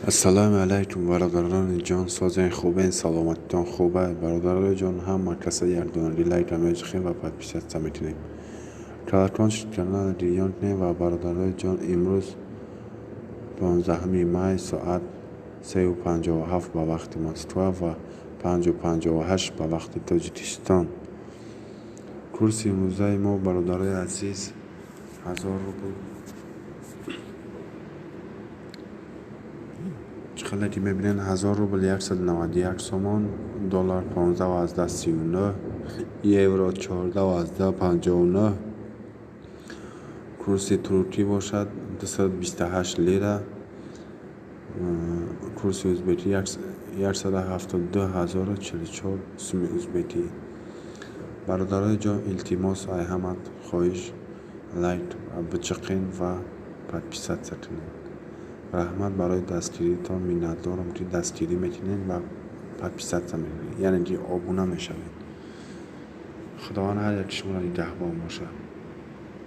السلام علیکم برادران جان. سازن خوبه، سلامتتان خوبه برادران جان. هم کسی یردانلی لایک امیج خیم و подписаться میتونیم. تلکان شد کانال دیریان کنیم و برادران جان امروز 15 می ساعت 3:57 به وقت مسکو و 5:58 به وقت تاجیکستان. کورس امروزه ما برادران عزیز 1000 روبل چقدر که میبینین 1000 روبل 191 سومان، دلار 15.39، یورو 14.59، کورس ترکی باشد 228 لیره، کورس ازبکی 172,044 سوم ازبکی. برادرای جان التماس ای همت خواهش لایک بچقین و подписаться کنین. رحمت برای دستگیریتان میnnتدارم که دستگیری میکنین و подписаться میکنین، یعنی که آبونه میشوید. خداوند هر یک شما را نگهبان باشه.